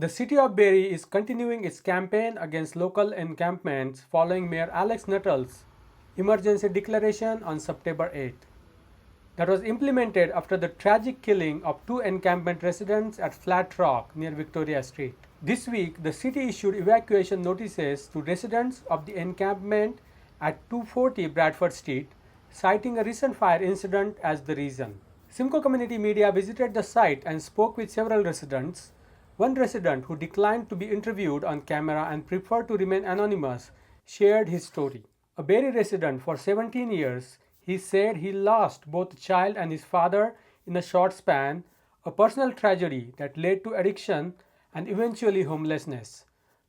The City of Barrie is continuing its campaign against local encampments following Mayor Alex Nuttall's emergency declaration on September 8th. That was implemented after the tragic killing of two encampment residents at Flat Rock near Victoria Street. This week, the city issued evacuation notices to residents of the encampment at 240 Bradford Street, citing a recent fire incident as the reason. Simcoe Community Media visited the site and spoke with several residents. One resident who declined to be interviewed on camera and preferred to remain anonymous shared his story. A Barrie resident for 17 years, he said he lost both a child and his father in a short span, a personal tragedy that led to addiction and eventually homelessness.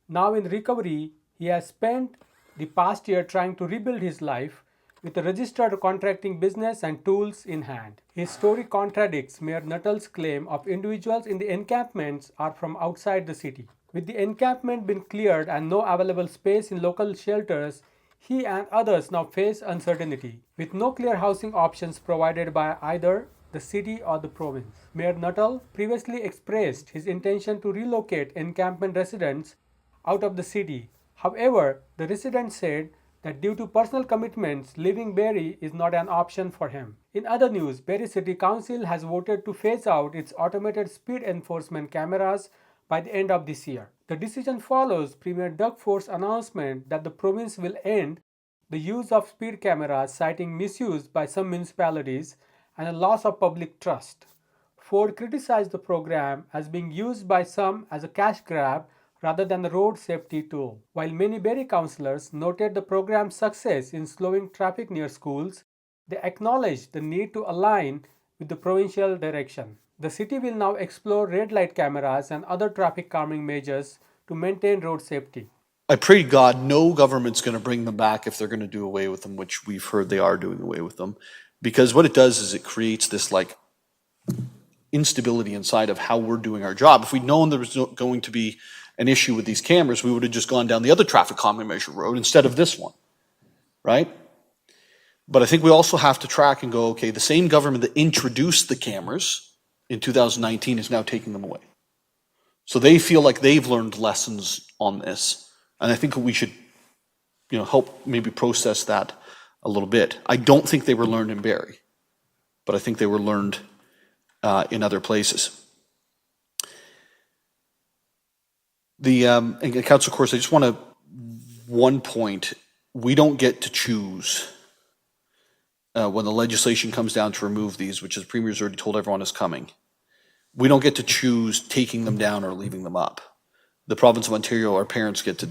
Now in recovery, he has spent the past year trying to rebuild his life with a registered contracting business and tools in hand. His story contradicts Mayor Nuttall's claim of individuals in the encampments are from outside the city. With the encampment being cleared and no available space in local shelters, he and others now face uncertainty, with no clear housing options provided by either the city or the province. Mayor Nuttall previously expressed his intention to relocate encampment residents out of the city. However, the resident said that due to personal commitments, leaving Barrie is not an option for him. In other news, Barrie City Council has voted to phase out its automated speed enforcement cameras by the end of this year. The decision follows Premier Doug Ford's announcement that the province will end the use of speed cameras, citing misuse by some municipalities and a loss of public trust. Ford criticized the program as being used by some as a cash grab rather than a road safety tool. While many Barrie councillors noted the program's success in slowing traffic near schools, they acknowledged the need to align with the provincial direction. The city will now explore red light cameras and other traffic calming measures to maintain road safety. I pray to God no government's going to bring them back if they're going to do away with them, which we've heard they are doing away with them. Because what it does is it creates this like instability inside of how we're doing our job. If we'd known there was going to be an issue with these cameras, we would have just gone down the other traffic calming measure road instead of this one, right? But I think we also have to track and go, okay, the same government that introduced the cameras in 2019 is now taking them away. So they feel like they've learned lessons on this. And I think we should, help maybe process that a little bit. I don't think they were learned in Barrie, but I think they were learned in other places. And Councillor Corse, I just want to, one point, we don't get to choose when the legislation comes down to remove these, which the Premier's already told everyone is coming. We don't get to choose taking them down or leaving them up. The province of Ontario, our parents get to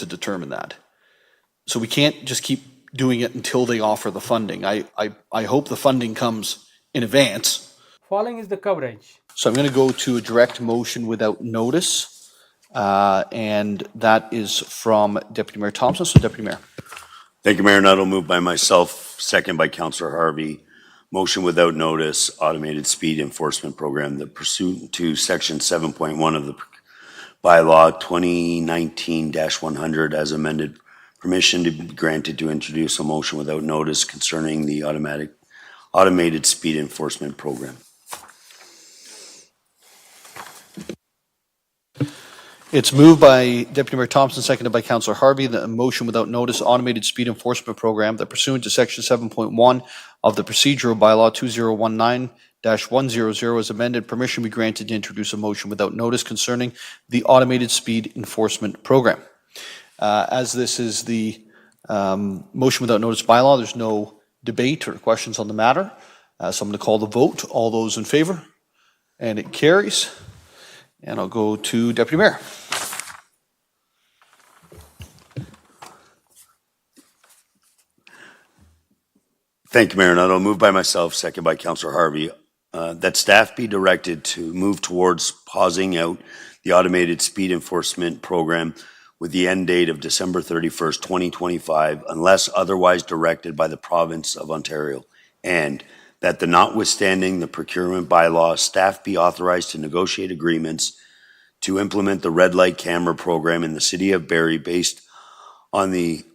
determine that. So we can't just keep doing it until they offer the funding. I hope the funding comes in advance. Following is the coverage. So I'm going to go to a direct motion without notice. And that is from Deputy Mayor Thompson. So Deputy Mayor. Thank you, Mayor Nuttall. Moved by myself, second by Councillor Harvey. Motion without notice, automated speed enforcement program that pursuant to section 7.1 of the bylaw 2019-100 as amended, permission to be granted to introduce a motion without notice concerning the automated speed enforcement program. It's moved by Deputy Mayor Thompson, seconded by Councillor Harvey, that a motion without notice automated speed enforcement program that pursuant to section 7.1 of the procedural bylaw 2019-100 as amended, permission be granted to introduce a motion without notice concerning the automated speed enforcement program. As this is the motion without notice bylaw, there's no debate or questions on the matter. So I'm going to call the vote. All those in favor? And it carries. And I'll go to Deputy Mayor. Thank you, Mayor Nuttall. Moved by myself, second by Councillor Harvey, that staff be directed to move towards pausing out the automated speed enforcement program with the end date of December 31st, 2025, unless otherwise directed by the province of Ontario, and that the notwithstanding the procurement bylaw, staff be authorized to negotiate agreements to implement the red light camera program in the City of Barrie based on the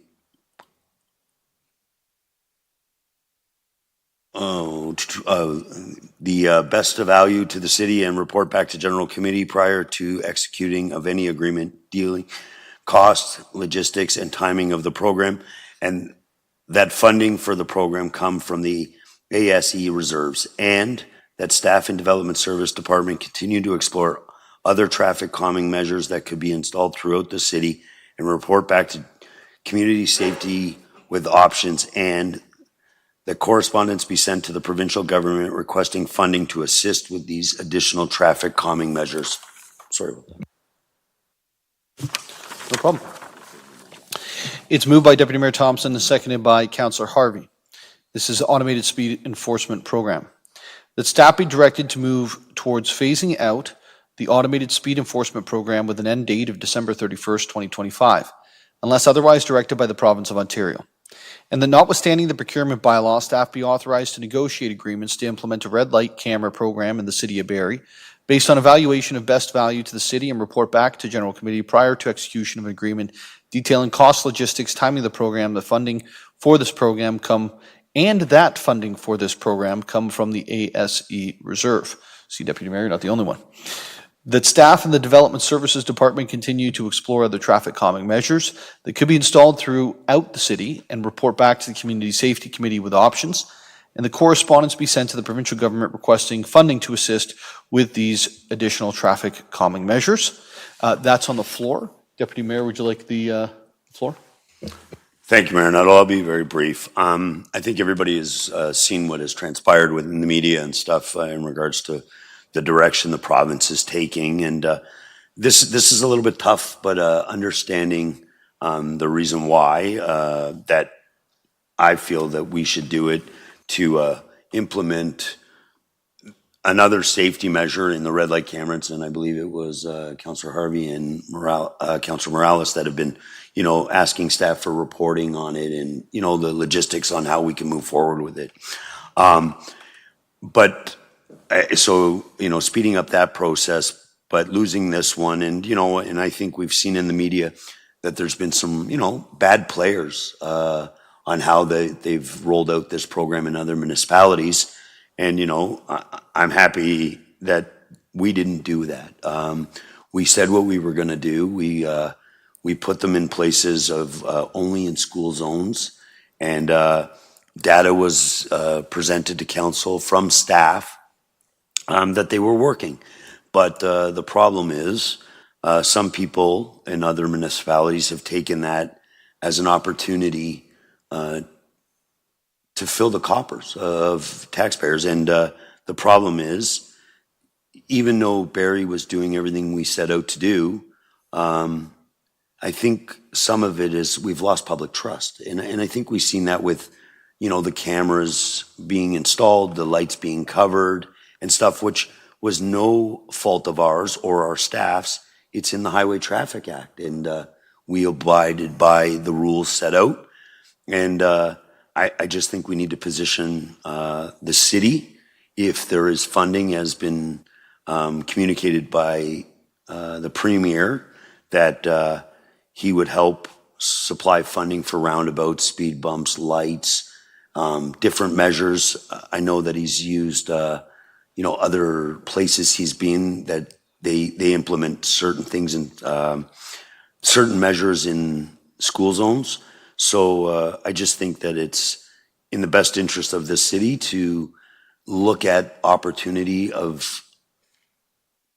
the best of value to the city and report back to general committee prior to executing of any agreement dealing cost, logistics, and timing of the program. And that funding for the program come from the ASE reserves, and that staff and development service department continue to explore other traffic calming measures that could be installed throughout the city and report back to community safety with options, and that correspondence be sent to the provincial government requesting funding to assist with these additional traffic calming measures. Sorry about that. No problem. It's moved by Deputy Mayor Thompson and seconded by Councillor Harvey. This is Automated Speed Enforcement Program. That staff be directed to move towards phasing out the Automated Speed Enforcement Program with an end date of December 31st, 2025, unless otherwise directed by the Province of Ontario. And that notwithstanding the procurement bylaw, staff be authorized to negotiate agreements to implement a red light camera program in the City of Barrie based on evaluation of best value to the city and report back to General Committee prior to execution of an agreement detailing cost, logistics, timing of the program, the funding for this program come from the ASE Reserve. See, Deputy Mayor, you're not the only one. That staff and the Development Services Department continue to explore other traffic calming measures that could be installed throughout the city and report back to the Community Safety Committee with options, and the correspondence be sent to the provincial government requesting funding to assist with these additional traffic calming measures. That's on the floor. Deputy Mayor, would you like the floor? Thank you, Mayor Nuttall. I'll be very brief. I think everybody has seen what has transpired within the media and stuff in regards to the direction the province is taking. And this is a little bit tough, but understanding the reason why that I feel that we should do it to implement another safety measure in the red light cameras, and I believe it was Councillor Harvey and Councillor Morales that have been, asking staff for reporting on it and, the logistics on how we can move forward with it. Speeding up that process, but losing this one, and, and I think we've seen in the media that there's been some, bad players on how they've rolled out this program in other municipalities. And, I'm happy that we didn't do that. We said what we were going to do. We put them in places of only in school zones, and data was presented to council from staff that they were working. But the problem is some people in other municipalities have taken that as an opportunity to fill the coffers of taxpayers. And the problem is, even though Barrie was doing everything we set out to do, I think some of it is we've lost public trust. And I think we've seen that with, the cameras being installed, the lights being covered and stuff, which was no fault of ours or our staff's. It's in the Highway Traffic Act, and we abided by the rules set out. And I just think we need to position the city, if there is funding has been communicated by the Premier, that he would help supply funding for roundabouts, speed bumps, lights, different measures. I know that he's used, other places he's been that they implement certain things and certain measures in school zones. So I just think that it's in the best interest of the city to look at opportunity of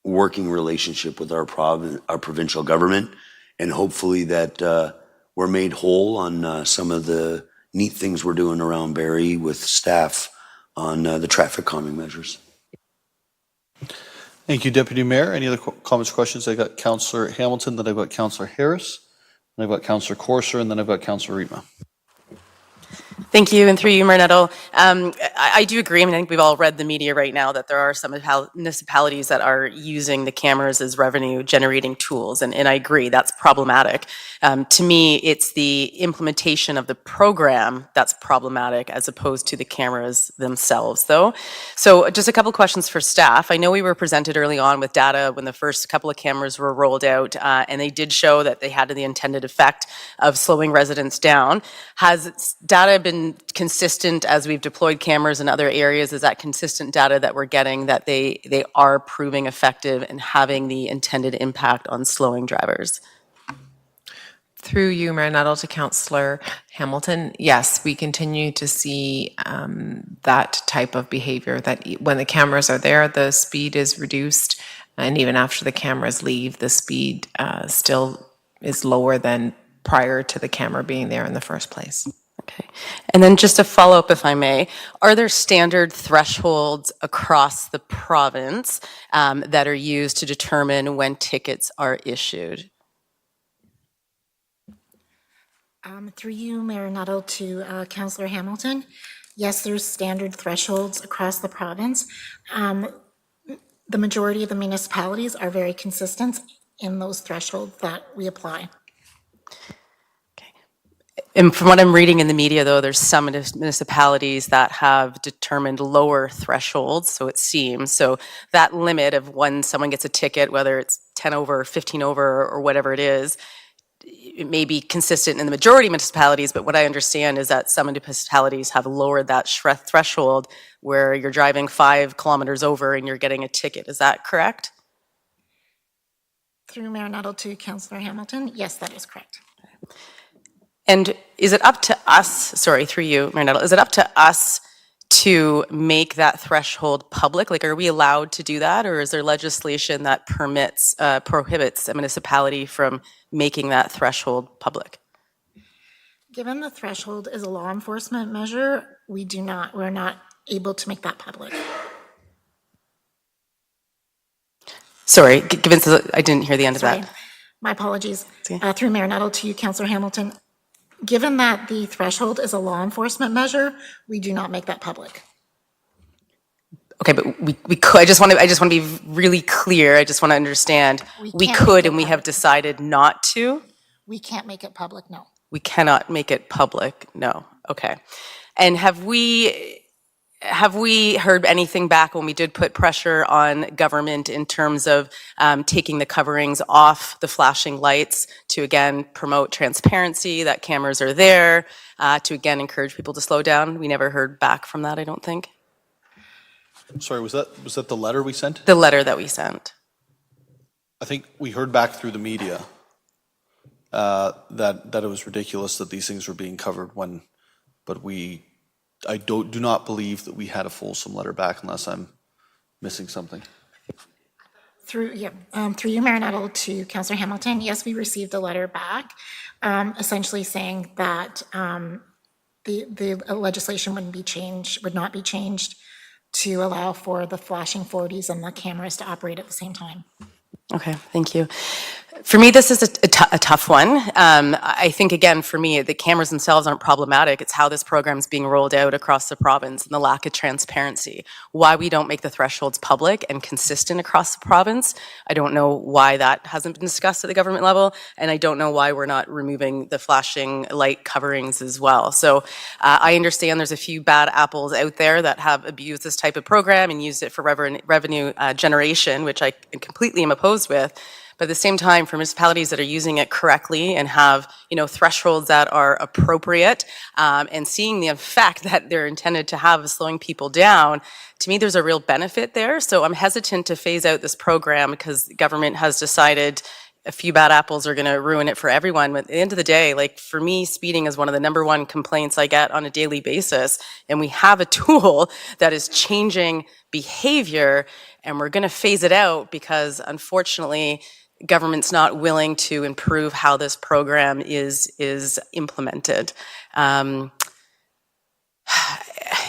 working relationship with our provincial government, and hopefully that we're made whole on some of the neat things we're doing around Barrie with staff on the traffic calming measures. Thank you, Deputy Mayor. Any other comments or questions? I got Councillor Hamilton, then I've got Councillor Harris, then I've got Councillor Corser, and then I've got Councillor Rietma. Thank you, and through you, Mayor Nuttall. I do agree. I think we've all read the media right now that there are some municipalities that are using the cameras as revenue-generating tools, and I agree, that's problematic. To me, it's the implementation of the program that's problematic as opposed to the cameras themselves, though. So just a couple questions for staff. I know we were presented early on with data when the first couple of cameras were rolled out, and they did show that they had the intended effect of slowing residents down. Has data been been consistent as we've deployed cameras in other areas? Is that consistent data that we're getting that they are proving effective and having the intended impact on slowing drivers? Through you, Mayor Nuttall, to Councillor Hamilton, yes, we continue to see that type of behavior, that when the cameras are there, the speed is reduced, and even after the cameras leave, the speed still is lower than prior to the camera being there in the first place. Okay. And then just to follow up, if I may, are there standard thresholds across the province that are used to determine when tickets are issued? Through you, Mayor Nuttall, to Councillor Hamilton. Yes, there's standard thresholds across the province. The majority of the municipalities are very consistent in those thresholds that we apply. Okay. And from what I'm reading in the media, though, there's some municipalities that have determined lower thresholds, so it seems. So that limit of when someone gets a ticket, whether it's 10 over, 15 over, or whatever it is, it may be consistent in the majority of municipalities, but what I understand is that some municipalities have lowered that threshold where you're driving 5 kilometers over and you're getting a ticket. Is that correct? Through Mayor Nuttall to Councillor Hamilton, yes, that is correct. And is it up to us, sorry, through you, Mayor Nuttall, is it up to us to make that threshold public? Like, are we allowed to do that, or is there legislation that prohibits a municipality from making that threshold public? Given the threshold is a law enforcement measure, we're not able to make that public. Sorry, given I didn't hear the end of that. My apologies. Through Mayor Nuttall to you, Councillor Hamilton. Given that the threshold is a law enforcement measure, we do not make that public. Okay, but we could. I just want to be really clear. I just want to understand. We could, and we have decided not to. We can't make it public, no. We cannot make it public, no. Okay. And have we heard anything back when we did put pressure on government in terms of taking the coverings off the flashing lights to, again, promote transparency, that cameras are there, to, again, encourage people to slow down? We never heard back from that, I don't think. Sorry, was that the letter we sent? The letter that we sent. I think we heard back through the media that it was ridiculous that these things were being covered but I do not believe that we had a fulsome letter back, unless I'm missing something. Through you, Mayor Nuttall, to Councillor Hamilton, yes, we received a letter back, essentially saying that the legislation would not be changed to allow for the flashing 40s and the cameras to operate at the same time. Okay, thank you. For me, this is a tough one. I think, again, for me, the cameras themselves aren't problematic. It's how this program is being rolled out across the province and the lack of transparency. Why we don't make the thresholds public and consistent across the province, I don't know why that hasn't been discussed at the government level, and I don't know why we're not removing the flashing light coverings as well. So I understand there's a few bad apples out there that have abused this type of program and used it for revenue generation, which I completely am opposed with. But at the same time, for municipalities that are using it correctly and have, thresholds that are appropriate, and seeing the effect that they're intended to have of slowing people down, to me, there's a real benefit there. So I'm hesitant to phase out this program because the government has decided a few bad apples are going to ruin it for everyone. But at the end of the day, like, for me, speeding is one of the #1 complaints I get on a daily basis. And we have a tool that is changing behavior, and we're going to phase it out because, unfortunately, government's not willing to improve how this program is implemented.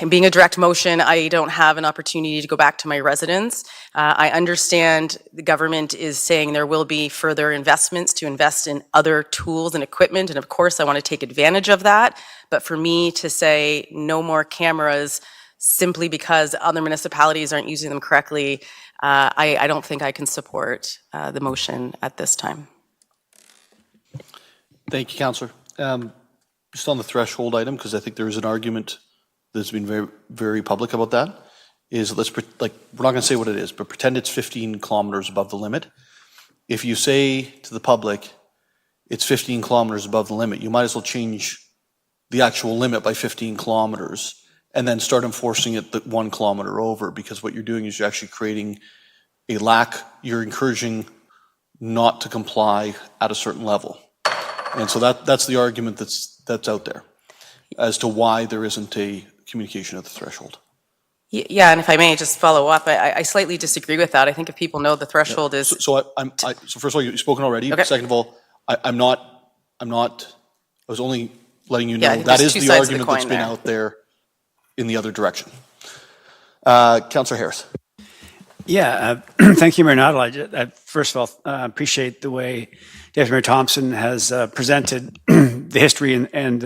Being a direct motion, I don't have an opportunity to go back to my residents. I understand the government is saying there will be further investments to invest in other tools and equipment, and of course I want to take advantage of that. But for me to say no more cameras simply because other municipalities aren't using them correctly, I don't think I can support the motion at this time. Thank you, Councillor. Just on the threshold item, because I think there is an argument that's been very, very public about that, is we're not going to say what it is, but pretend it's 15 kilometers above the limit. If you say to the public it's 15 kilometers above the limit, you might as well change the actual limit by 15 kilometers and then start enforcing it the 1 kilometer over, because what you're doing is you're actually creating you're encouraging not to comply at a certain level. And so that's the argument that's out there as to why there isn't a communication at the threshold. Yeah, and if I may just follow up, I slightly disagree with that. I think if people know the threshold is. So first of all, you've spoken already. Okay. Second of all, I was only letting you know Yeah, I think that there's is two the sides of the argument coin that's been there. out there in the other direction. Councillor Harris. Yeah, thank you, Mayor Nuttall. I first of all, appreciate the way Deputy Mayor Thompson has presented the history and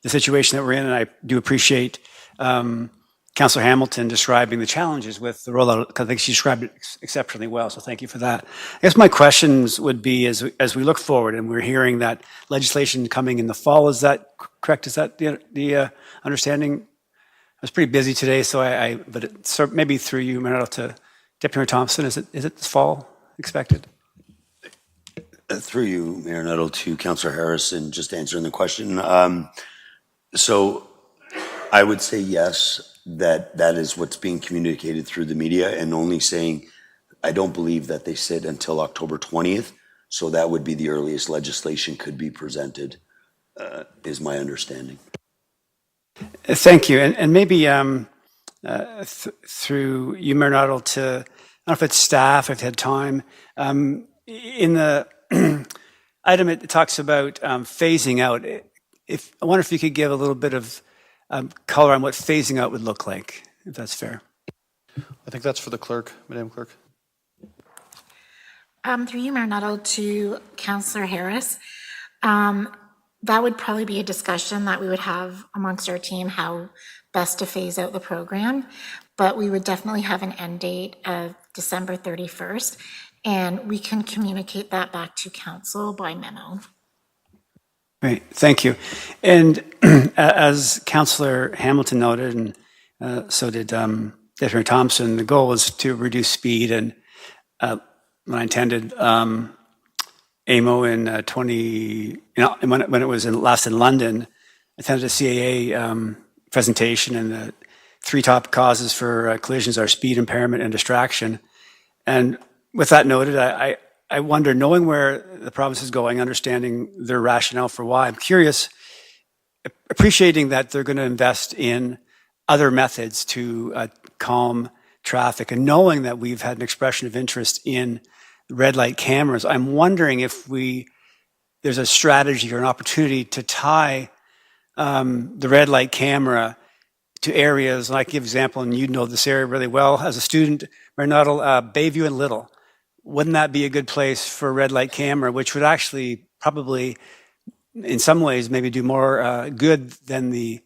the situation that we're in, and I do appreciate Councillor Hamilton describing the challenges with the rollout, because I think she described it exceptionally well, so thank you for that. I guess my questions would be, as we look forward, and we're hearing that legislation coming in the fall, is that correct? Is that the understanding? I was pretty busy today, so but maybe through you, Mayor Nuttall, to Deputy Mayor Thompson, is it this fall expected? Through you, Mayor Nuttall, to Councillor Harris, and just answering the question. So I would say yes, that is what's being communicated through the media, and only saying I don't believe that they sit until October 20th. So that would be the earliest legislation could be presented, is my understanding. Thank you. And maybe through you, Mayor Nuttall, to, I don't know if it's staff, if you had time, in the item it talks about phasing out. I wonder if you could give a little bit of color on what phasing out would look like, if that's fair. I think that's for the clerk, Madam Clerk. Through you, Mayor Nuttall, to Councillor Harris. That would probably be a discussion that we would have amongst our team, how best to phase out the program. But we would definitely have an end date of December 31st, and we can communicate that back to council by memo. Great, thank you. And as Councillor Hamilton noted, and so did Deputy Mayor Thompson, the goal was to reduce speed. And when I attended AMO in when it was last in London, I attended a CAA presentation, and the 3 top causes for collisions are speed, impairment, and distraction. And with that noted, I wonder, knowing where the province is going, understanding their rationale for why, I'm curious, appreciating that they're going to invest in other methods to calm traffic, and knowing that we've had an expression of interest in red light cameras, I'm wondering if there's a strategy or an opportunity to tie the red light camera to areas, and I can give an example, and you know this area really well as a student, Mayor Nuttall, Bayview and Little. Wouldn't that be a good place for a red light camera, which would actually probably, in some ways, maybe do more good than the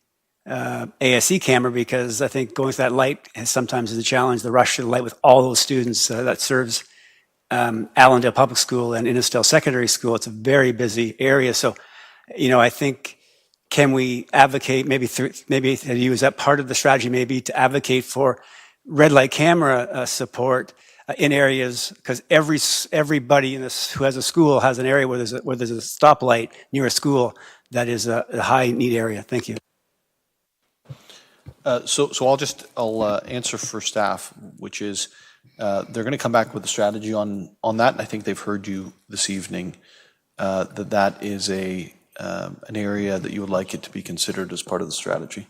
ASE camera, because I think going to that light sometimes is a challenge, the rush to the light with all those students that serves Allendale Public School and Innisdale Secondary School. It's a very busy area. So, I think, can we advocate, maybe you, is that part of the strategy, maybe to advocate for red light camera support in areas, because everybody in this who has a school has an area where there's a stoplight near a school that is a high need area. Thank you. So I'll answer for staff, which is they're going to come back with a strategy on that, and I think they've heard you this evening that is an area that you would like it to be considered as part of the strategy.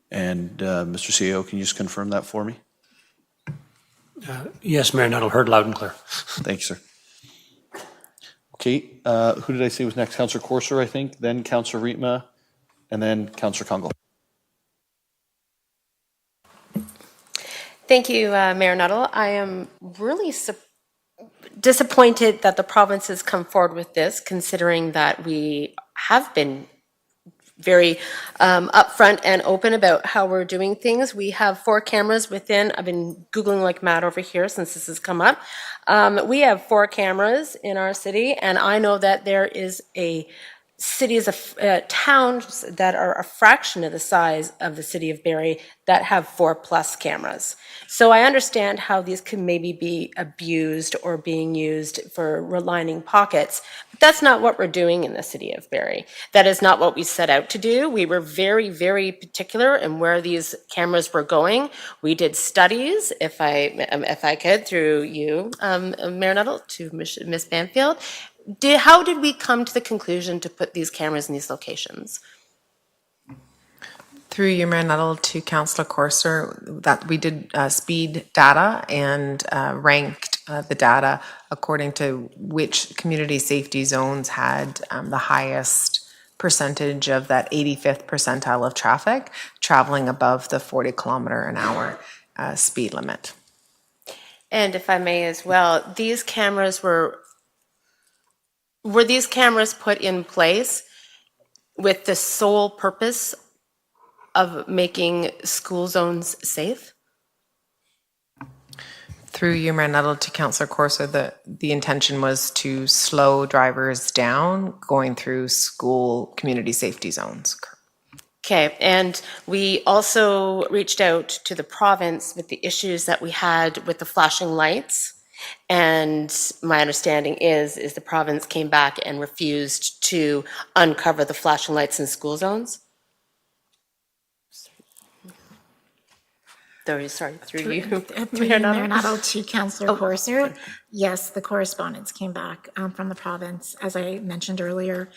And Mr. CEO, can you just confirm that for me? Yes, Mayor Nuttall, heard loud and clear. Thank you, sir. Okay, who did I say was next? Councillor Courser, I think, then Councillor Rietma, and then Councillor Kungle. Thank you, Mayor Nuttall. I am really disappointed that the province has come forward with this, considering that we have been very upfront and open about how we're doing things. We have 4 cameras within. I've been Googling like mad over here since this has come up. We have 4 cameras in our city, and I know that there is a cities, towns that are a fraction of the size of the city of Barrie that have 4+ cameras. So I understand how these can maybe be abused or being used for lining pockets, but that's not what we're doing in the city of Barrie. That is not what we set out to do. We were very, very particular in where these cameras were going. We did studies, if I could, through you, Mayor Nuttall, to Ms. Banfield. How did we come to the conclusion to put these cameras in these locations? Through you, Mayor Nuttall, to Councillor Courser, that we did speed data and ranked the data according to which community safety zones had the highest percentage of that 85th percentile of traffic traveling above the 40-kilometer-an-hour speed limit. And if I may as well, these cameras were these cameras put in place with the sole purpose of making school zones safe? Through you, Mayor Nuttall, to Councillor Courser, the intention was to slow drivers down going through school community safety zones. Okay, and we also reached out to the province with the issues that we had with the flashing lights. And my understanding is the province came back and refused to uncover the flashing lights in school zones. Sorry, through you. Mayor Nuttall, to Councillor Courser. Yes, the correspondence came back from the province, as I mentioned earlier,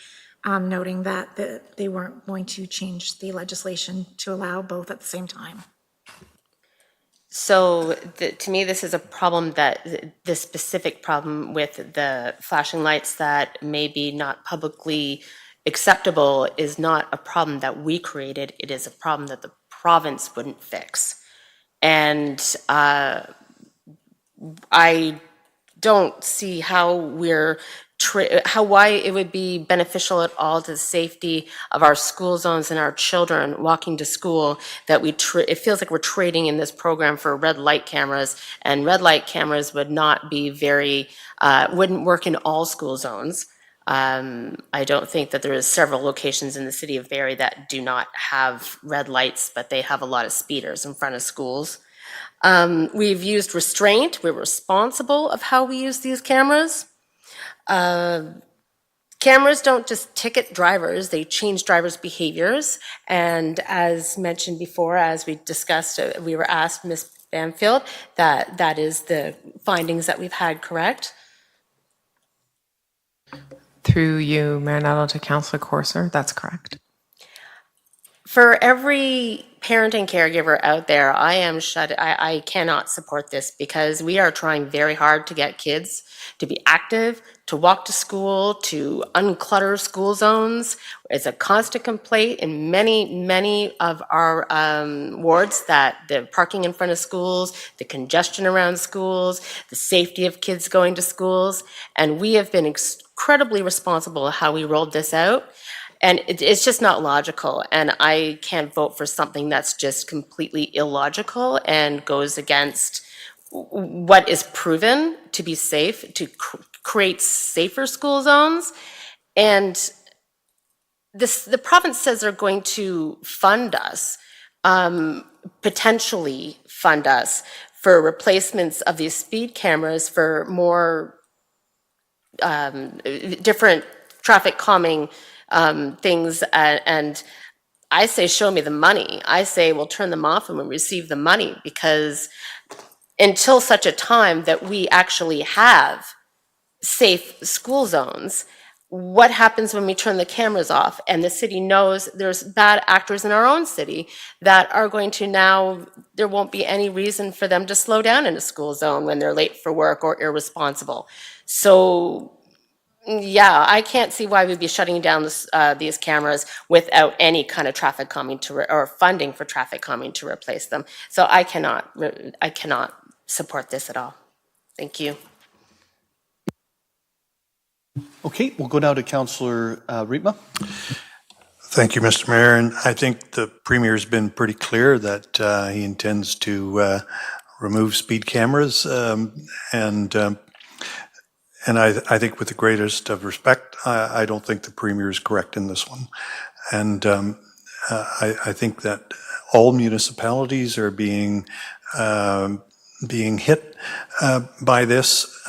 noting that they weren't going to change the legislation to allow both at the same time. So to me, this is a problem this specific problem with the flashing lights that may be not publicly acceptable is not a problem that we created. It is a problem that the province wouldn't fix. And I don't see how why it would be beneficial at all to the safety of our school zones and our children walking to school that it feels like we're trading in this program for red light cameras, and red light cameras would not be wouldn't work in all school zones. I don't think that there is several locations in the city of Barrie that do not have red lights, but they have a lot of speeders in front of schools. We've used restraint. We're responsible of how we use these cameras. Cameras don't just ticket drivers, they change drivers' behaviors. And as mentioned before, as we discussed, we were asked, Ms. Banfield, that is the findings that we've had, correct? Through you, Mayor Nuttall, to Councillor Courser, that's correct. For every parent and caregiver out there, I cannot support this because we are trying very hard to get kids to be active, to walk to school, to unclutter school zones. It's a constant complaint in many of our wards that the parking in front of schools, the congestion around schools, the safety of kids going to schools, and we have been incredibly responsible how we rolled this out. And it's just not logical, and I can't vote for something that's just completely illogical and goes against what is proven to be safe, to create safer school zones. And the province says they're going to fund us, potentially fund us for replacements of these speed cameras for more different traffic calming things, and I say show me the money. I say we'll turn them off when we receive the money, because until such a time that we actually have safe school zones, what happens when we turn the cameras off and the city knows there's bad actors in our own city that are going to now, there won't be any reason for them to slow down in a school zone when they're late for work or irresponsible. So yeah, I can't see why we'd be shutting down these cameras without any kind of traffic calming or funding for traffic calming to replace them. So I cannot support this at all. Thank you. Okay, we'll go now to Councillor Riepma. Thank you, Mr. Mayor. And I think the Premier's been pretty clear that he intends to remove speed cameras. And And I think with the greatest of respect, I don't think the Premier is correct in this one. And I think that all municipalities are being hit by this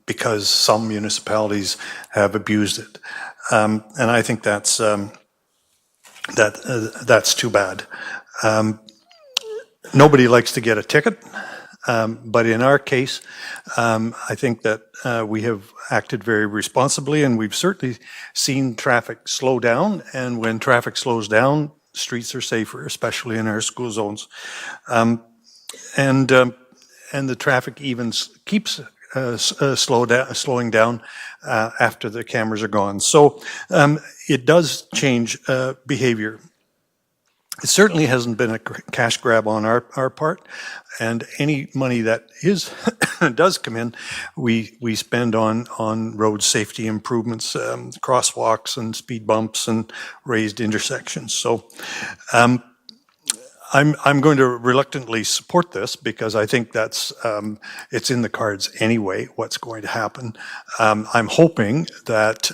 because some municipalities have abused it. And I think that's too bad. Nobody likes to get a ticket, but in our case, I think that we have acted very responsibly, and we've certainly seen traffic slow down. And when traffic slows down, streets are safer, especially in our school zones. And the traffic even keeps slowing down after the cameras are gone. So it does change behavior. It certainly hasn't been a cash grab on our part, and any money that does come in, we spend on road safety improvements, crosswalks and speed bumps and raised intersections. So I'm going to reluctantly support this because I think that's it's in the cards anyway, what's going to happen. I'm hoping that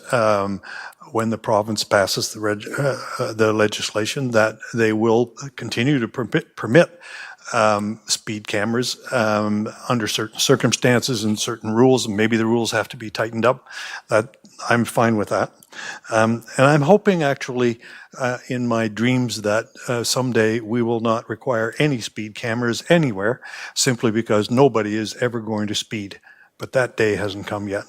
when the province passes the legislation, that they will continue to permit speed cameras under certain circumstances and certain rules, and maybe the rules have to be tightened up. That I'm fine with that. And I'm hoping actually in my dreams that someday we will not require any speed cameras anywhere simply because nobody is ever going to speed. But that day hasn't come yet.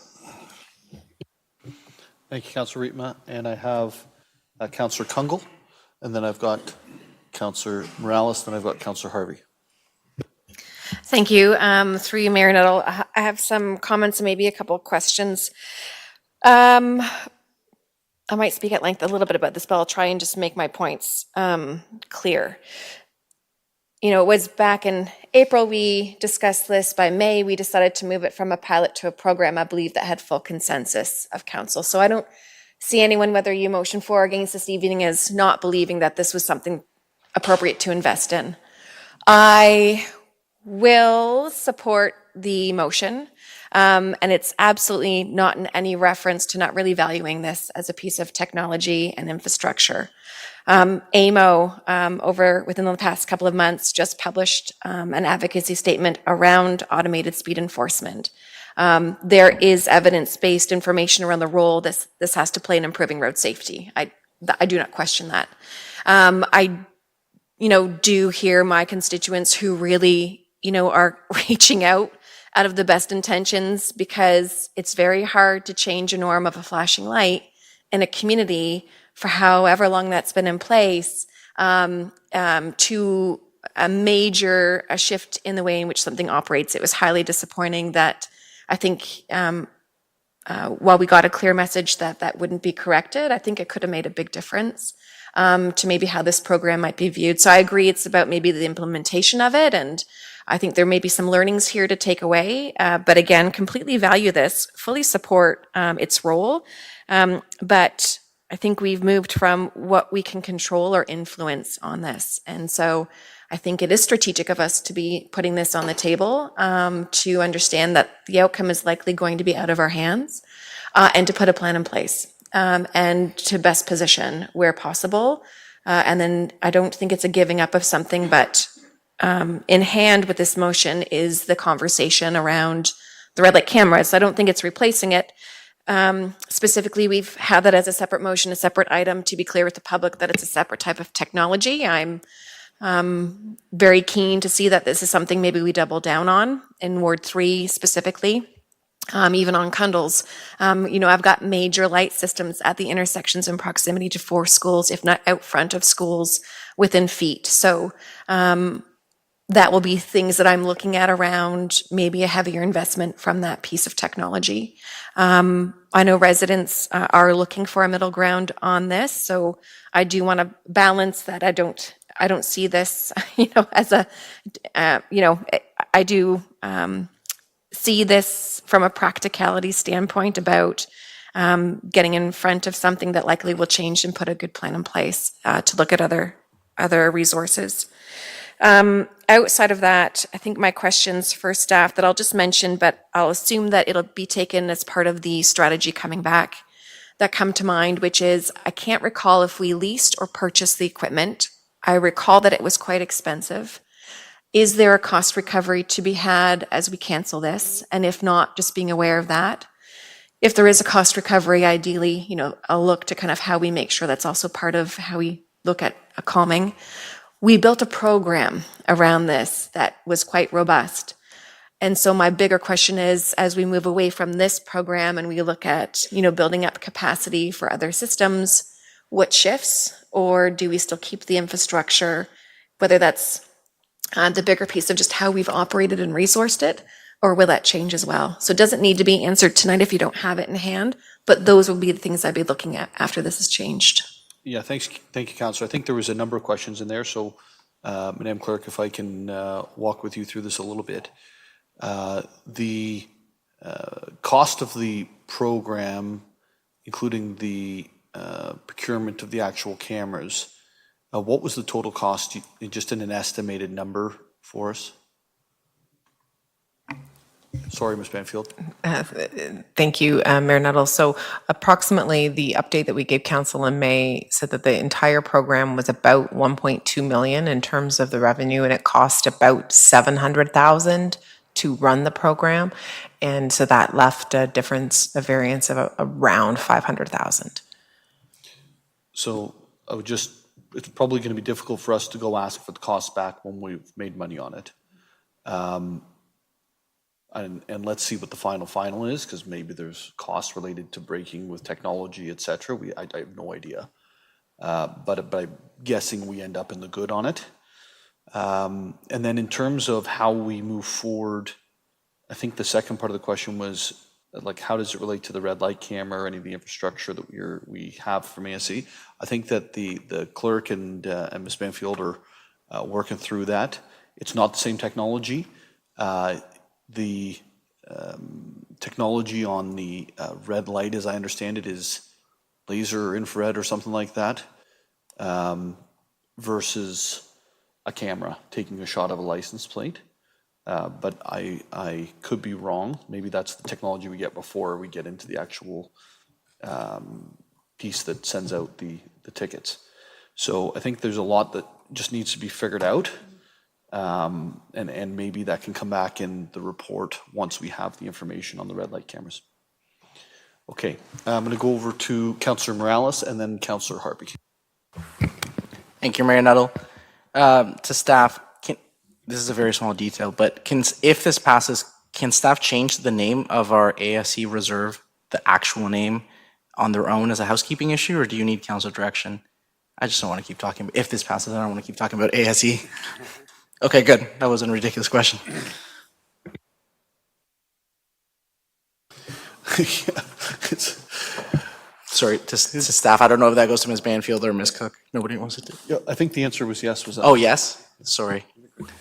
Thank you, Councillor Rietma. And I have Councillor Kungle, and then I've got Councillor Morales, then I've got Councillor Harvey. Thank you. Through you, Mayor Nuttall. I have some comments and maybe a couple of questions. I might speak at length a little bit about this, but I'll try and just make my points clear. You know, it was back in April we discussed this. By May, we decided to move it from a pilot to a program, I believe, that had full consensus of council. So I don't see anyone, whether you motion for or against this evening, as not believing that this was something appropriate to invest in. I will support the motion, and it's absolutely not in any reference to not really valuing this as a piece of technology and infrastructure. AMO, within the past couple of months, just published an advocacy statement around automated speed enforcement. There is evidence-based information around the role this has to play in improving road safety. I do not question that. I do hear my constituents who really, are reaching out of the best intentions, because it's very hard to change a norm of a flashing light in a community for however long that's been in place, to a major shift in the way in which something operates. It was highly disappointing that I think while we got a clear message that wouldn't be corrected, I think it could have made a big difference to maybe how this program might be viewed. So I agree it's about maybe the implementation of it, and I think there may be some learnings here to take away. But again, completely value this, fully support its role. But I think we've moved from what we can control or influence on this. And so I think it is strategic of us to be putting this on the table, to understand that the outcome is likely going to be out of our hands, and to put a plan in place, and to best position where possible. And then I don't think it's a giving up of something, but in hand with this motion is the conversation around the red light cameras. I don't think it's replacing it. Specifically, we've had that as a separate motion, a separate item, to be clear with the public that it's a separate type of technology. I'm very keen to see that this is something maybe we double down on in Ward 3 specifically, even on Cundles. I've got major light systems at the intersections in proximity to 4 schools, if not out front of schools, within feet. So that will be things that I'm looking at around maybe a heavier investment from that piece of technology. I know residents are looking for a middle ground on this, so I do want to balance that. I don't see this, as a, I do see this from a practicality standpoint about getting in front of something that likely will change and put a good plan in place to look at other resources. Outside of that, I think my questions for staff that I'll just mention, but I'll assume that it'll be taken as part of the strategy coming back that come to mind, which is I can't recall if we leased or purchased the equipment. I recall that it was quite expensive. Is there a cost recovery to be had as we cancel this? And if not, just being aware of that. If there is a cost recovery, ideally, I'll look to kind of how we make sure that's also part of how we look at a calming. We built a program around this that was quite robust. And so my bigger question is, as we move away from this program and we look at, building up capacity for other systems, what shifts? Or do we still keep the infrastructure, whether that's the bigger piece of just how we've operated and resourced it, or will that change as well? So it doesn't need to be answered tonight if you don't have it in hand, but those will be the things I'd be looking at after this is changed. Yeah, thank you, Councillor. I think there was a number of questions in there, so Madam Clerk, if I can walk with you through this a little bit. The cost of the program, including the procurement of the actual cameras, what was the total cost, just in an estimated number for us? Sorry, Ms. Banfield. Thank you, Mayor Nuttall. So approximately the update that we gave Council in May said that the entire program was about 1.2 million in terms of the revenue, and it cost about 700,000 to run the program. And so that left a variance of around 500,000. So it's probably going to be difficult for us to go ask for the cost back when we've made money on it. And let's see what the final is, because maybe there's costs related to breaking with technology, et cetera. I have no idea. But I'm guessing we end up in the good on it. And then in terms of how we move forward, I think the second part of the question was, how does it relate to the red light camera or any of the infrastructure that we have from ASC? I think that the clerk and Ms. Banfield are working through that. It's not the same technology. The technology on the red light, as I understand it, is laser or infrared or something like that, versus a camera taking a shot of a license plate. But I could be wrong. Maybe that's the technology we get before we get into the actual piece that sends out the tickets. So I think there's a lot that just needs to be figured out. And maybe that can come back in the report once we have the information on the red light cameras. Okay, I'm going to go over to Councillor Morales and then Councillor Harvey. Thank you, Mayor Nuttall. To staff, this is a very small detail, but if this passes, can staff change the name of our ASC reserve, the actual name, on their own as a housekeeping issue, or do you need council direction? I just don't want to keep talking. If this passes, I don't want to keep talking about ASE. Okay, good. That wasn't a ridiculous question. Sorry, to staff, I don't know if that goes to Ms. Banfield or Ms. Cook. Nobody wants it to. Yeah, I think the answer was yes. Was that? Oh, yes? Sorry.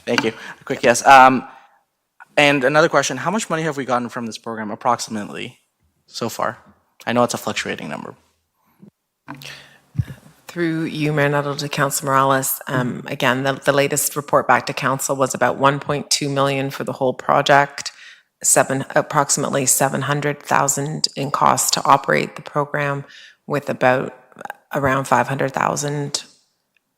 Thank you. A quick yes. And another question, how much money have we gotten from this program approximately so far? I know it's a fluctuating number. Through you, Mayor Nuttall, to Councillor Morales. Again, the latest report back to Council was about 1.2 million for the whole project, approximately 700,000 in cost to operate the program, with about around 500,000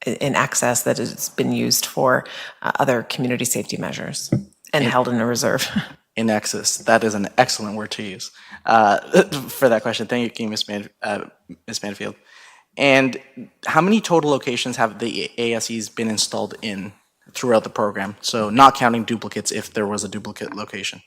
in excess that has been used for other community safety measures and held in a reserve. In excess, that is an excellent word to use for that question. Thank you, Ms. Banfield. And how many total locations have the ASEs been installed in throughout the program? So not counting duplicates if there was a duplicate location.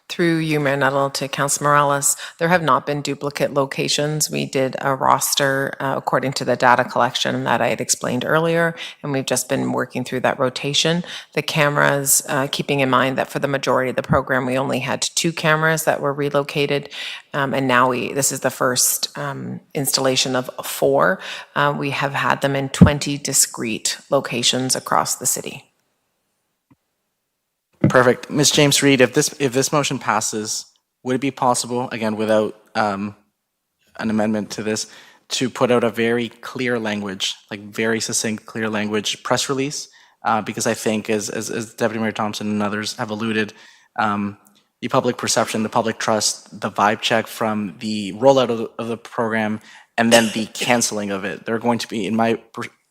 Through you, Mayor Nuttall, to Councillor Morales, there have not been duplicate locations. We did a roster according to the data collection that I had explained earlier, and we've just been working through that rotation. The cameras, keeping in mind that for the majority of the program, we only had 2 cameras that were relocated, and now this is the first installation of 4. We have had them in 20 discrete locations across the city. Perfect. Ms. James Reed, if this motion passes, would it be possible, again, without an amendment to this, to put out a very clear language, like very succinct, clear language press release because I think, as Deputy Mayor Thompson and others have alluded, the public perception, the public trust, the vibe check from the rollout of the program, and then the canceling of it. There are going to be, in my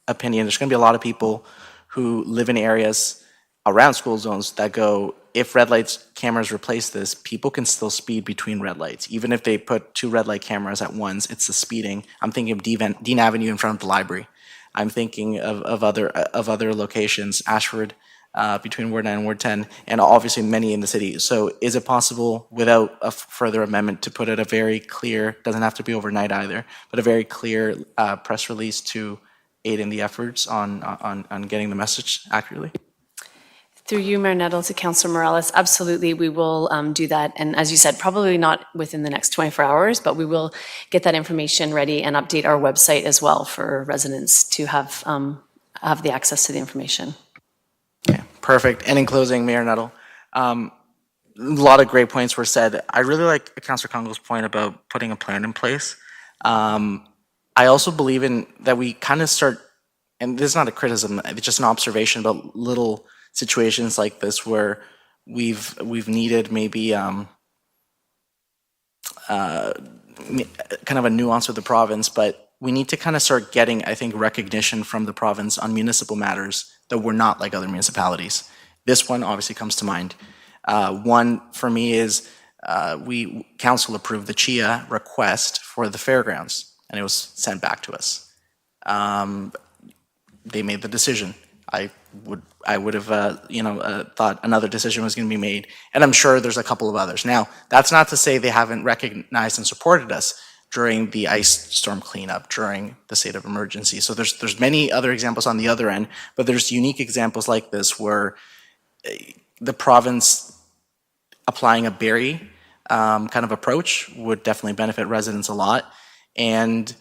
opinion, there's going to be a lot of people who live in areas around school zones that go, if red lights cameras replace this, people can still speed between red lights. Even if they put 2 red light cameras at once, it's the speeding. I'm thinking of Dean Avenue in front of the library. I'm thinking of other locations, Ashford, between Ward 9 and Ward 10, and obviously many in the city. So is it possible, without a further amendment, to put it a very clear, doesn't have to be overnight either, but a very clear press release to aid in the efforts on getting the message accurately? Through you, Mayor Nuttall, to Councillor Morales, absolutely, we will do that. And as you said, probably not within the next 24 hours, but we will get that information ready and update our website as well for residents to have the access to the information. Okay, perfect. And in closing, Mayor Nuttall, a lot of great points were said. I really like Councillor Congo's point about putting a plan in place. I also believe in that we kind of start, and this is not a criticism, it's just an observation about little situations like this where we've needed maybe kind of a nuance with the province, but we need to kind of start getting, I think, recognition from the province on municipal matters that we're not like other municipalities. This one obviously comes to mind. One for me is council approved the CHIA request for the fairgrounds, and it was sent back to us. They made the decision. I would have thought another decision was going to be made, and I'm sure there's a couple of others. Now, that's not to say they haven't recognized and supported us during the ice storm cleanup, during the state of emergency. So there's many other examples on the other end, but there's unique examples like this where the province applying a Barrie kind of approach would definitely benefit residents a lot. And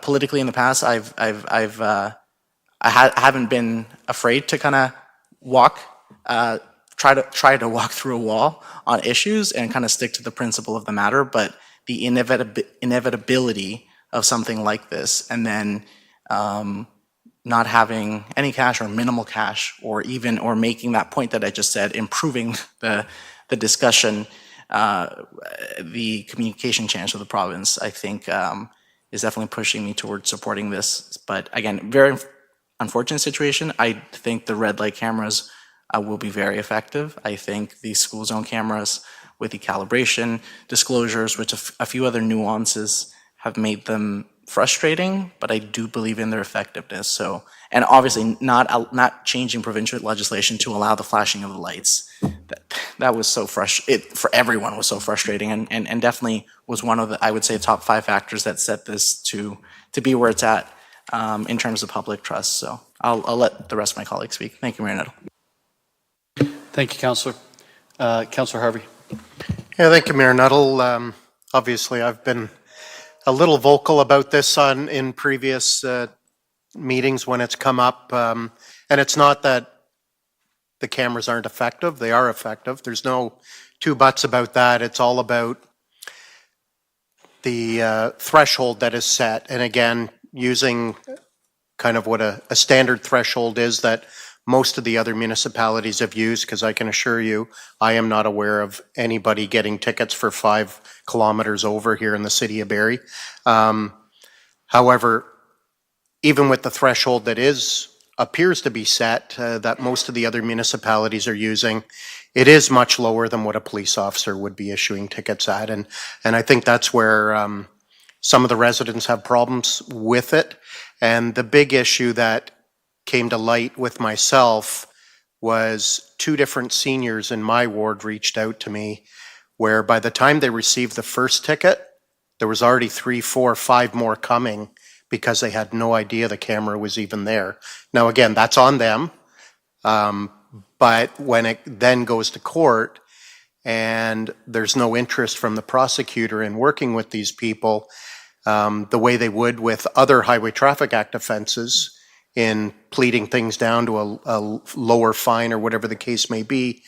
politically in the past, I haven't been afraid to kind of try to walk through a wall on issues and kind of stick to the principle of the matter, but the inevitability of something like this, and then not having any cash or minimal cash, or making that point that I just said, improving the discussion, the communication channels of the province, I think is definitely pushing me towards supporting this. But again, very unfortunate situation. I think the red light cameras will be very effective. I think the school zone cameras with the calibration disclosures, which a few other nuances have made them frustrating, but I do believe in their effectiveness. So, and obviously not changing provincial legislation to allow the flashing of the lights. That was so frustrating, for everyone was so frustrating, and definitely was one of the, I would say, top 5 factors that set this to be where it's at in terms of public trust. So I'll let the rest of my colleagues speak. Thank you, Mayor Nuttall. Thank you, Councillor. Councillor Harvey. Yeah, thank you, Mayor Nuttall. Obviously, I've been a little vocal about this in previous meetings when it's come up. And it's not that the cameras aren't effective. They are effective. There's no two buts about that. It's all about the threshold that is set. And again, using kind of what a standard threshold is that most of the other municipalities have used, because I can assure you, I am not aware of anybody getting tickets for 5 kilometers over here in the City of Barrie. However, even with the threshold that appears to be set, that most of the other municipalities are using, it is much lower than what a police officer would be issuing tickets at. And I think that's where some of the residents have problems with it. And the big issue that came to light with myself was 2 different seniors in my ward reached out to me, where by the time they received the first ticket, there was already 3, 4, 5 more coming because they had no idea the camera was even there. Now, again, that's on them. But when it then goes to court and there's no interest from the prosecutor in working with these people the way they would with other Highway Traffic Act offenses, in pleading things down to a lower fine or whatever the case may be,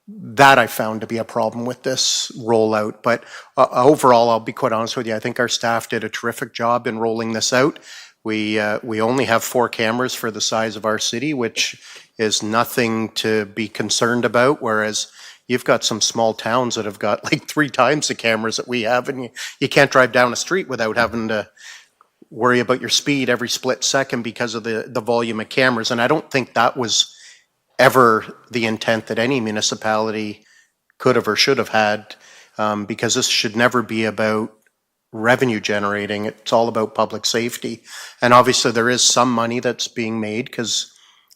that I found to be a problem with this rollout. But overall, I'll be quite honest with you, I think our staff did a terrific job in rolling this out. We only have 4 cameras for the size of our city, which is nothing to be concerned about, whereas you've got some small towns that have got like 3 times the cameras that we have, and you can't drive down a street without having to worry about your speed every split second because of the volume of cameras. And I don't think that was ever the intent that any municipality could have or should have had, because this should never be about revenue generating. It's all about public safety. And obviously there is some money that's being made because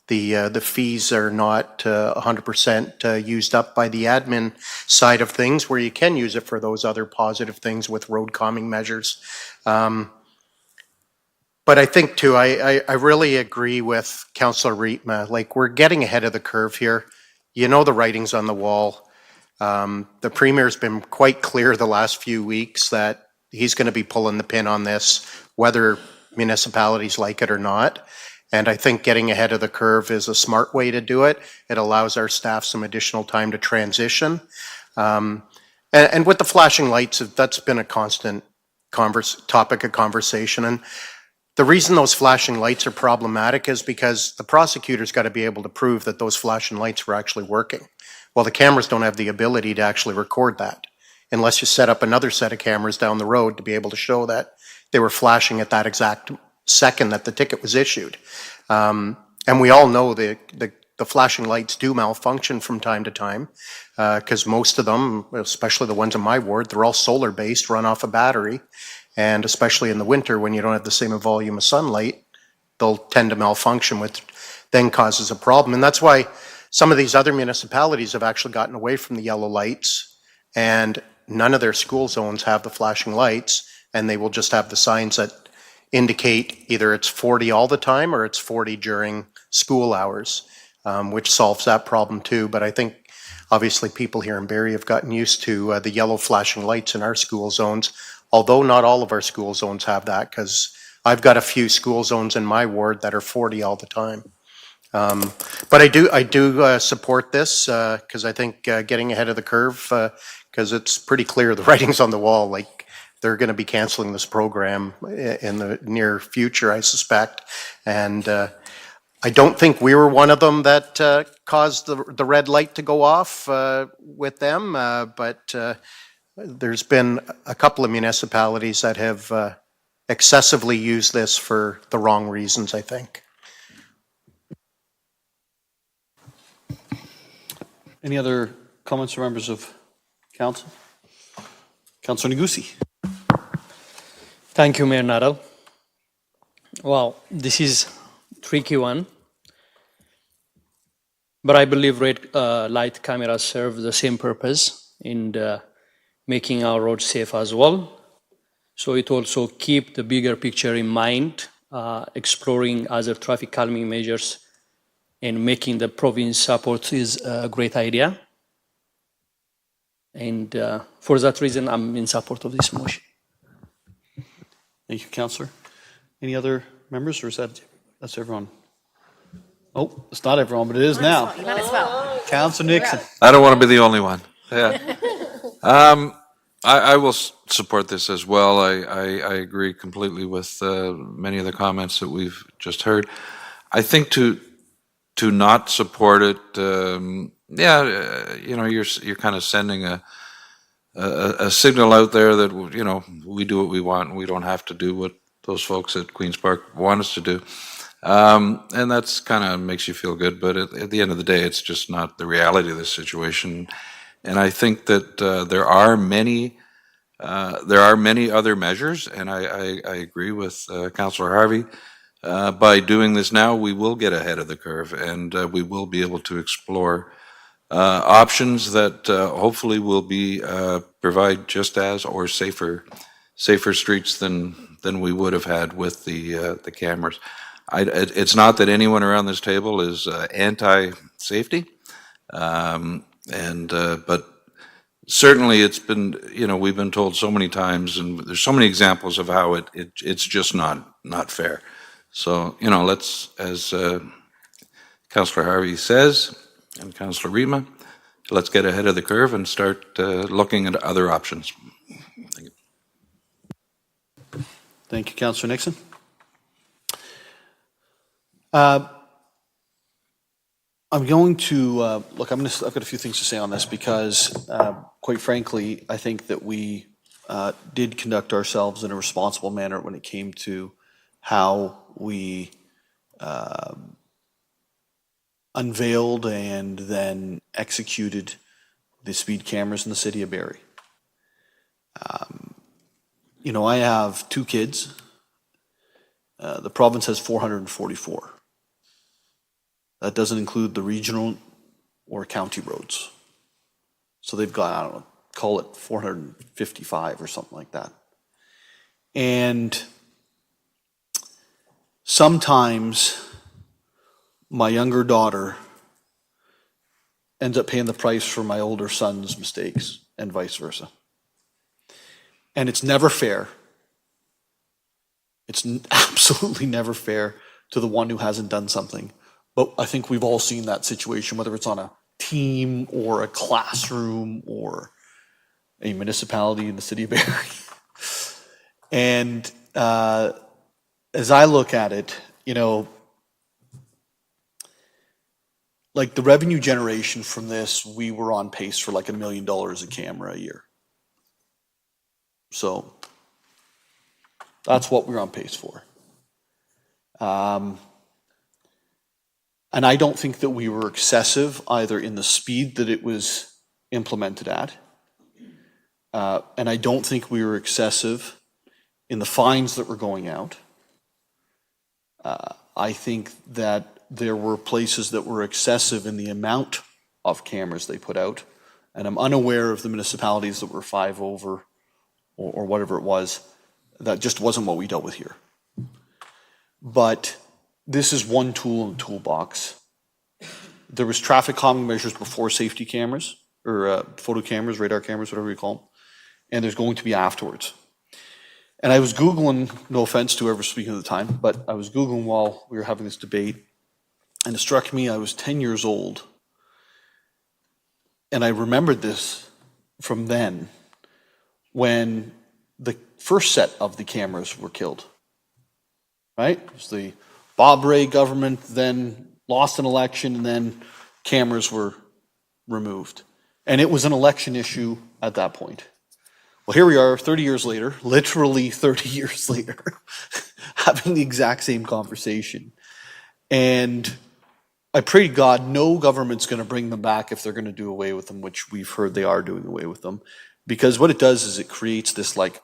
the fees are not 100% used up by the admin side of things, where you can use it for those other positive things with road calming measures. But I think too, I really agree with Councillor Rietma. Like, we're getting ahead of the curve here. You know the writing's on the wall. The Premier's been quite clear the last few weeks that he's going to be pulling the pin on this, whether municipalities like it or not. And I think getting ahead of the curve is a smart way to do it. It allows our staff some additional time to transition. And with the flashing lights, that's been a constant topic of conversation. And the reason those flashing lights are problematic is because the prosecutor's got to be able to prove that those flashing lights were actually working. Well, the cameras don't have the ability to actually record that, unless you set up another set of cameras down the road to be able to show that they were flashing at that exact second that the ticket was issued. And we all know the flashing lights do malfunction from time to time, because most of them, especially the ones in my ward, they're all solar based, run off a battery. And especially in the winter, when you don't have the same volume of sunlight, they'll tend to malfunction, which then causes a problem. And that's why some of these other municipalities have actually gotten away from the yellow lights, and none of their school zones have the flashing lights, and they will just have the signs that indicate either it's 40 all the time or it's 40 during school hours, which solves that problem too. But I think obviously people here in Barrie have gotten used to the yellow flashing lights in our school zones, although not all of our school zones have that, because I've got a few school zones in my ward that are 40 all the time. But I do support this, because I think getting ahead of the curve, because it's pretty clear the writing's on the wall. Like, they're going to be canceling this program in the near future, I suspect. And I don't think we were one of them that caused the red light to go off with them, but there's been a couple of municipalities that have excessively used this for the wrong reasons, I think. Any other comments or members of council? Councillor Negussi. Thank you, Mayor Nuttall. Well, this is a tricky one, but I believe red light cameras serve the same purpose in making our roads safe as well. So it also keep the bigger picture in mind, exploring other traffic calming measures and making the province support is a great idea. And for that reason, I'm in support of this motion. Thank you, Councillor. Any other members, or is that's everyone? Oh, it's not everyone, but it is now. Councillor Nixon. I don't want to be the only one. Yeah. I will support this as well. I agree completely with many of the comments that we've just heard. I think to not support it, you know, you're kind of sending a signal out there that, you know, we do what we want and we don't have to do what those folks at Queen's Park want us to do. And that's kind of makes you feel good, but at the end of the day, it's just not the reality of this situation. And I think that there are many other measures, and I agree with Councillor Harvey. By doing this now, we will get ahead of the curve, and we will be able to explore options that hopefully will be provide just as or safer streets than we would have had with the cameras. It's not that anyone around this table is anti-safety, but certainly it's been, you know, we've been told so many times, and there's so many examples of how it's just not fair. So, you know, let's, as Councillor Harvey says, and Councillor Rietma, let's get ahead of the curve and start looking at other options. Thank you. Thank you, Councillor Nixon. I'm going to, look, I've got a few things to say on this because, quite frankly, I think that we did conduct ourselves in a responsible manner when it came to how we unveiled and then executed the speed cameras in the City of Barrie. You know, I have 2 kids. The province has 444. That doesn't include the regional or county roads. So they've got, I don't know, call it 455 or something like that. And sometimes my younger daughter ends up paying the price for my older son's mistakes and vice versa. And it's never fair. It's absolutely never fair to the one who hasn't done something. But I think we've all seen that situation, whether it's on a team or a classroom or a municipality in the City of Barrie. And as I look at it, you know, like the revenue generation from this, we were on pace for like $1 million a camera a year. So that's what we're on pace for. And I don't think that we were excessive either in the speed that it was implemented at. And I don't think we were excessive in the fines that were going out. I think that there were places that were excessive in the amount of cameras they put out. And I'm unaware of the municipalities that were 5 over or whatever it was. That just wasn't what we dealt with here. But this is one tool in the toolbox. There was traffic calming measures before safety cameras, or photo cameras, radar cameras, whatever you call them. And there's going to be afterwards. And I was Googling, no offense to whoever's speaking at the time, but I was Googling while we were having this debate, and it struck me I was 10 years old. And I remembered this from then, when the first set of the cameras were killed, right? It was the Bob Rae government, then lost an election, and then cameras were removed. And it was an election issue at that point. Well, here we are 30 years later, literally 30 years later, having the exact same conversation. And I pray to God no government's going to bring them back if they're going to do away with them, which we've heard they are doing away with them. Because what it does is it creates this like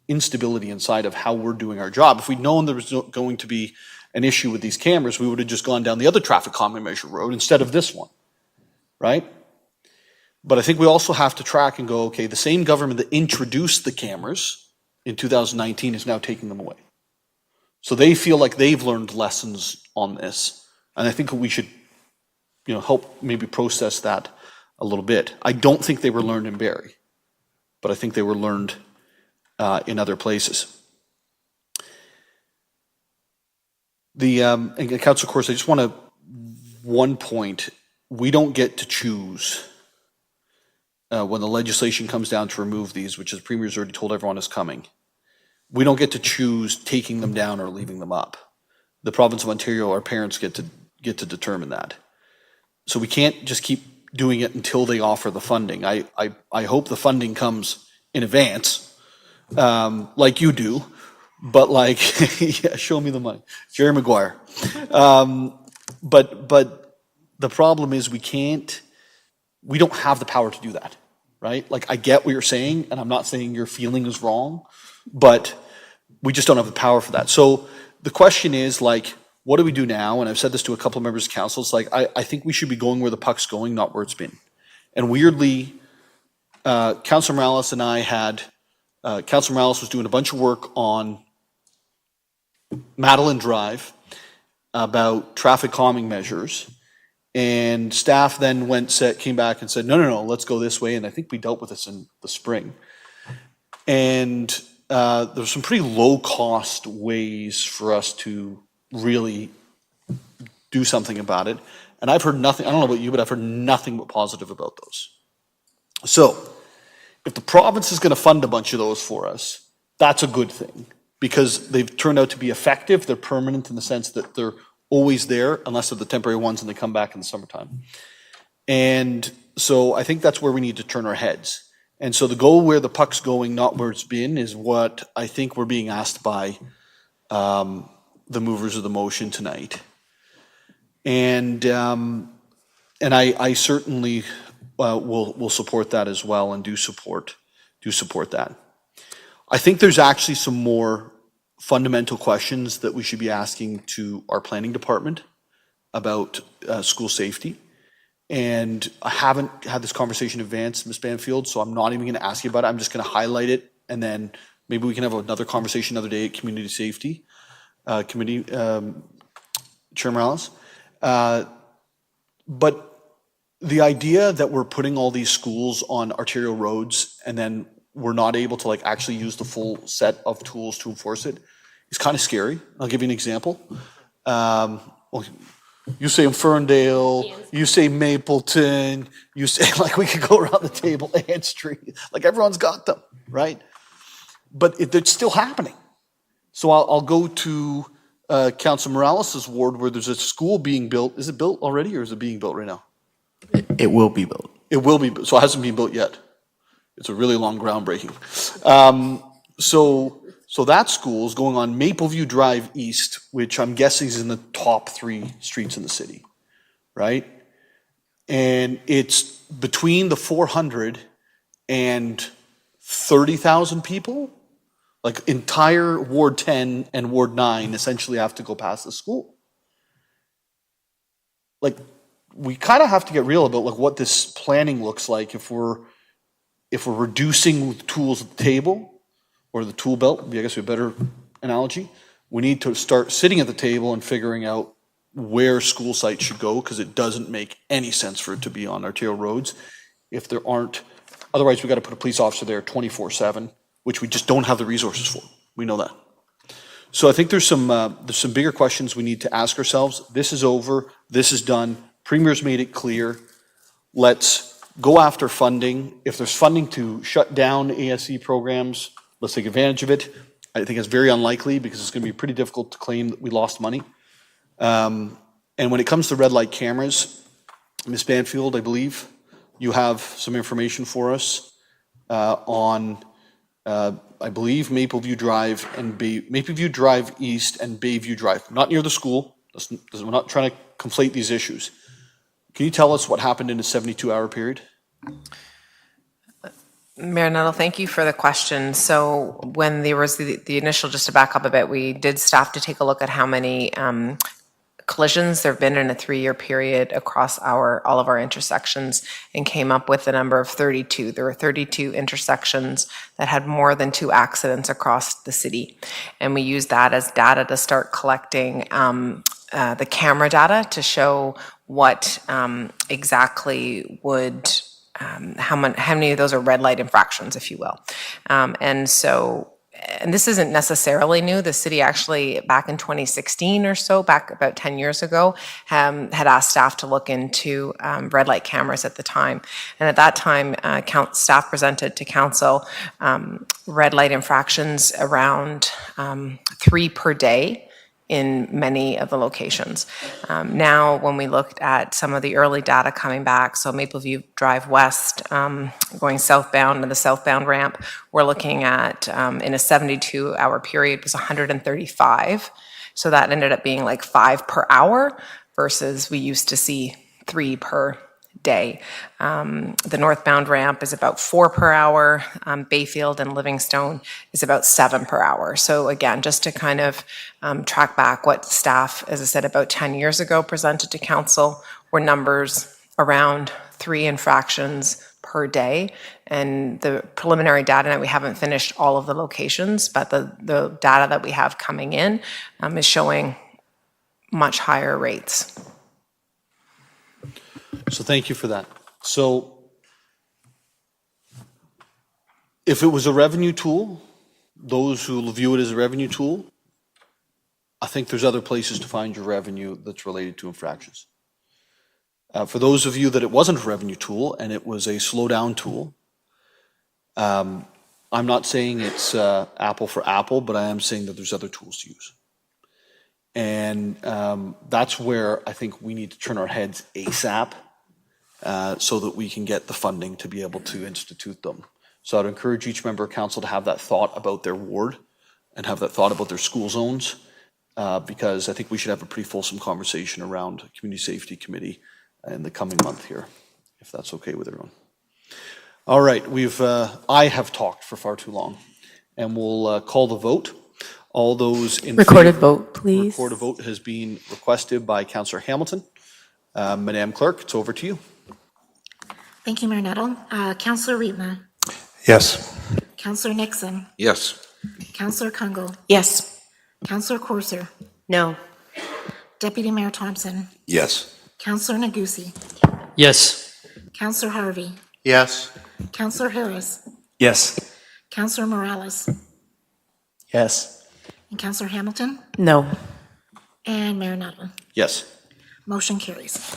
instability inside of how we're doing our job. If we'd known there was going to be an issue with these cameras, we would have just gone down the other traffic calming measure road instead of this one, right? But I think we also have to track and go, okay, the same government that introduced the cameras in 2019 is now taking them away. So they feel like they've learned lessons on this. And I think we should, you know, help maybe process that a little bit. I don't think they were learned in Barrie, but I think they were learned in other places. And Councillor Corse, I just want to, one point, we don't get to choose when the legislation comes down to remove these, which the Premier's already told everyone is coming. We don't get to choose taking them down or leaving them up. The province of Ontario, our parents get to determine that. So we can't just keep doing it until they offer the funding. I hope the funding comes in advance, like you do, but like, yeah, show me the money. Jerry Maguire. But the problem is we don't have the power to do that, right? Like, I get what you're saying, and I'm not saying your feeling is wrong, but we just don't have the power for that. So the question is, like, what do we do now? And I've said this to a couple of members of council. It's like, I think we should be going where the puck's going, not where it's been. And weirdly, Councillor Morales and I had, Councillor Morales was doing a bunch of work on Madeline Drive about traffic calming measures. And staff then came back and said, no, let's go this way. And I think we dealt with this in the spring. And there were some pretty low cost ways for us to really do something about it. And I've heard nothing, I don't know about you, but I've heard nothing but positive about those. So if the province is going to fund a bunch of those for us, that's a good thing. because they've turned out to be effective. They're permanent in the sense that they're always there, unless they're the temporary ones and they come back in the summertime. And so I think that's where we need to turn our heads. And so the goal where the puck's going, not where it's been, is what I think we're being asked by the movers of the motion tonight. And I certainly will support that as well, and do support that. I think there's actually some more fundamental questions that we should be asking to our planning department about school safety. And I haven't had this conversation in advance, Ms. Banfield, so I'm not even going to ask you about it. I'm just going to highlight it, and then maybe we can have another conversation another day at Community Safety Committee, Chair Morales. But the idea that we're putting all these schools on arterial roads and then we're not able to like actually use the full set of tools to enforce it is kind of scary. I'll give you an example. Well, you say in Ferndale, you say Mapleton, you say, like, we could go around the table, Ann Street, like everyone's got them, right? But it's still happening. So I'll go to Councilor Morales' ward where there's a school being built. Is it built already or is it being built right now? It will be built. It will be built. So it hasn't been built yet. It's a really long groundbreaking. So that school is going on Mapleview Drive East, which I'm guessing is in the top 3 streets in the city, right? And it's between the 400 and 30,000 people. Like entire Ward 10 and Ward 9 essentially have to go past the school. Like, we kind of have to get real about like what this planning looks like if we're reducing tools at the table, or the tool belt, I guess would be a better analogy. We need to start sitting at the table and figuring out where school sites should go, because it doesn't make any sense for it to be on arterial roads if there aren't. Otherwise, we've got to put a police officer there 24/7, which we just don't have the resources for. We know that. So I think there's some bigger questions we need to ask ourselves. This is over. This is done. Premier's made it clear. Let's go after funding. If there's funding to shut down ASC programs, let's take advantage of it. I think it's very unlikely because it's going to be pretty difficult to claim that we lost money. And when it comes to red light cameras, Ms. Banfield, I believe you have some information for us on, I believe, Mapleview Drive and Mapleview Drive East and Bayview Drive, not near the school. We're not trying to conflate these issues. Can you tell us what happened in a 72-hour period? Mayor Nuttall, thank you for the question. So when there was the initial, just to back up a bit, we did stop to take a look at how many collisions there have been in a 3-year period across all of our intersections, and came up with the number of 32. There were 32 intersections that had more than 2 accidents across the city. And we used that as data to start collecting the camera data to show what exactly would, how many of those are red light infractions, if you will. And this isn't necessarily new. The city actually, back in 2016 or so, back about 10 years ago, had asked staff to look into red light cameras at the time. And at that time, staff presented to council red light infractions around 3 per day in many of the locations. Now, when we looked at some of the early data coming back, so Mapleview Drive West, going southbound to the southbound ramp, we're looking at, in a 72-hour period, was 135. So that ended up being like 5 per hour versus we used to see 3 per day. The northbound ramp is about 4 per hour. Bayfield and Livingstone is about 7 per hour. So again, just to kind of track back what staff, as I said, about 10 years ago presented to council, were numbers around 3 infractions per day. And the preliminary data, and we haven't finished all of the locations, but the data that we have coming in is showing much higher rates. So thank you for that. So if it was a revenue tool, those who view it as a revenue tool, I think there's other places to find your revenue that's related to infractions. For those of you that it wasn't a revenue tool and it was a slow down tool, I'm not saying it's apple for apple, but I am saying that there's other tools to use. And that's where I think we need to turn our heads ASAP so that we can get the funding to be able to institute them. So I'd encourage each member of council to have that thought about their ward and have that thought about their school zones, because I think we should have a pretty fulsome conversation around Community Safety Committee in the coming month here, if that's okay with everyone. All right, I have talked for far too long, and we'll call the vote. All those in Recorded favor, vote, please. Recorded vote has been requested by Councillor Hamilton. Madam Clerk, it's over to you. Thank you, Mayor Nuttall. Councillor Riepma. Yes. Councillor Nixon. Yes. Councillor Kungle. Yes. Councillor Corser. No. Deputy Mayor Thompson. Yes. Councillor Nagusi. Yes. Councillor Harvey. Yes. Councillor Harris. Yes. Councillor Morales. Yes. And Councillor Hamilton. No. And Mayor Nuttall. Yes. Motion carries.